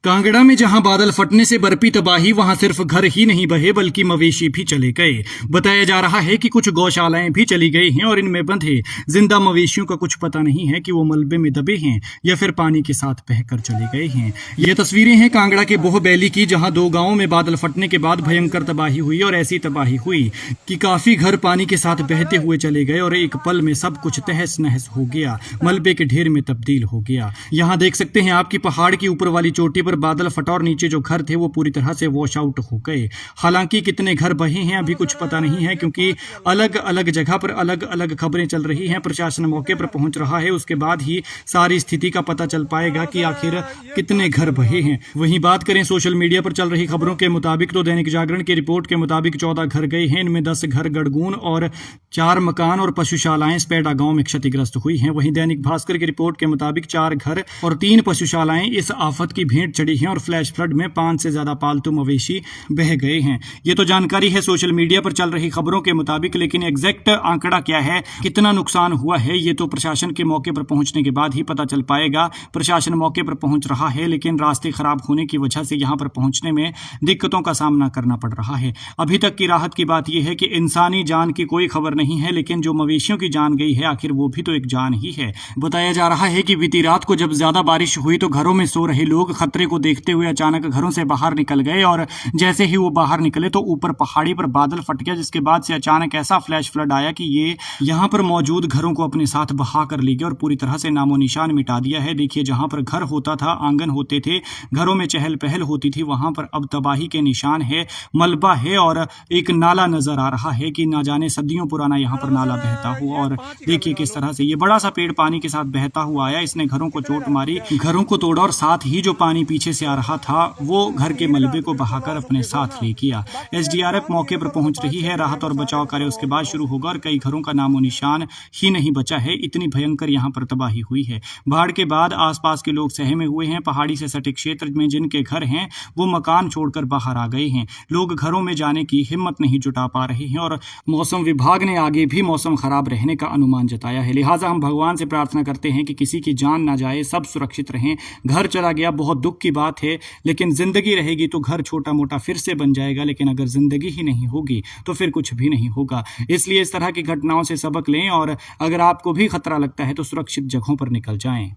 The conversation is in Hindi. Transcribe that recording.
कांगड़ा में जहां बादल फटने से बरपी तबाही, वहां सिर्फ घर ही नहीं बहे बल्कि मवेशी भी चले गए। बताया जा रहा है कि कुछ गौशालाएं भी चली गई हैं और इनमें बंधे जिंदा मवेशियों का कुछ पता नहीं है कि वो मलबे में दबे हैं या फिर पानी के साथ बहकर चले गए हैं। ये तस्वीरें हैं कांगड़ा के बोहबैली की, जहां 2 गांवों में बादल फटने के बाद भयंकर तबाही हुई और ऐसी तबाही हुई कि काफी घर पानी के साथ बहते हुए चले गए और एक पल में सब कुछ तहस नहस हो गया, मलबे के ढेर में तब्दील हो गया। यहाँ देख सकते हैं आपकी पहाड़ की ऊपर वाली चोटी पर बादल फटा और नीचे जो घर थे वो पूरी तरह से वॉश आउट हो गए। हालांकि कितने घर बहे हैं अभी कुछ पता नहीं है, क्योंकि अलग अलग जगह पर अलग अलग खबरें चल रही हैं। प्रशासन मौके पर पहुंच रहा है, उसके बाद ही सारी स्थिति का पता चल पाएगा कि आखिर कितने घर बहे हैं। वहीं बात करें सोशल मीडिया पर चल रही खबरों के मुताबिक तो दैनिक जागरण की रिपोर्ट के मुताबिक 14 घर गए हैं। इनमें 10 घर गड़गून और 4 मकान और पशुशालाएं स्पेडा गांव में क्षतिग्रस्त हुई हैं। वहीं दैनिक भास्कर की रिपोर्ट के मुताबिक 4 घर और 3 पशुशालाएं इस आफत की भेंट चढ़ी हैं और फ्लैश फ्लड में 5 से ज्यादा पालतू मवेशी बह गए हैं। ये तो जानकारी है सोशल मीडिया पर चल रही खबरों के मुताबिक, लेकिन एग्जैक्ट आंकड़ा क्या है, कितना नुकसान हुआ है, ये तो प्रशासन के मौके पर पहुंचने के बाद ही पता चल पाएगा। प्रशासन मौके पर पहुंच रहा है, लेकिन रास्ते खराब होने की वजह से यहां पर पहुंचने में दिक्कतों का सामना करना पड़ रहा है। अभी तक की राहत की बात यह है कि इंसानी जान की कोई खबर नहीं है, लेकिन जो मवेशियों की जान गई है आखिर वो भी तो एक जान ही है। बताया जा रहा है कि बीती रात को जब ज्यादा बारिश हुई तो घरों में सो रहे लोग खतरे को देखते हुए अचानक घरों से बाहर निकल गए और जैसे ही वो बाहर निकले तो ऊपर पहाड़ी पर बादल फट गया, जिसके बाद से अचानक ऐसा फ्लैश फ्लड आया कि ये यहाँ पर मौजूद घरों को अपने साथ बहा कर ले गया और पूरी तरह से नामो निशान मिटा दिया है। देखिए, जहां पर घर होता था, आंगन होते थे, घरों में चहल पहल होती थी, वहां पर अब तबाही के निशान है, मलबा है और एक नाला नजर आ रहा है कि ना जाने सदियों पुराना यहाँ पर नाला बहता हो। और देखिए किस तरह से ये बड़ा सा पेड़ पानी के साथ बहता हुआ आया, इसने घरों को चोट मारी, घरों को तोड़ा और साथ ही जो पानी पीछे से आ रहा था वो घर के मलबे को बहाकर अपने साथ ले किया। एसडीआरएफ मौके पर पहुंच रही है, राहत और बचाव कार्य उसके बाद शुरू होगा और कई घरों का नामो निशान ही नहीं बचा है। इतनी भयंकर यहां पर तबाही हुई है। बाढ़ के बाद आसपास के लोग सहमे हुए हैं। पहाड़ी से सटे क्षेत्र में जिनके घर हैं वो मकान छोड़कर बाहर आ गए हैं। लोग घरों में जाने की हिम्मत नहीं जुटा पा रहे हैं और मौसम विभाग ने आगे भी मौसम खराब रहने का अनुमान जताया है। लिहाजा हम भगवान से प्रार्थना करते हैं कि किसी की जान ना जाए, सब सुरक्षित रहें। घर चला गया बहुत दुख की बात है, लेकिन जिंदगी रहेगी तो घर छोटा मोटा फिर से बन जाएगा। लेकिन अगर जिंदगी ही नहीं होगी तो फिर कुछ भी नहीं होगा। इसलिए इस तरह की घटनाओं से सबक लें और अगर आपको भी खतरा लगता है तो सुरक्षित जगहों पर निकल जाएं।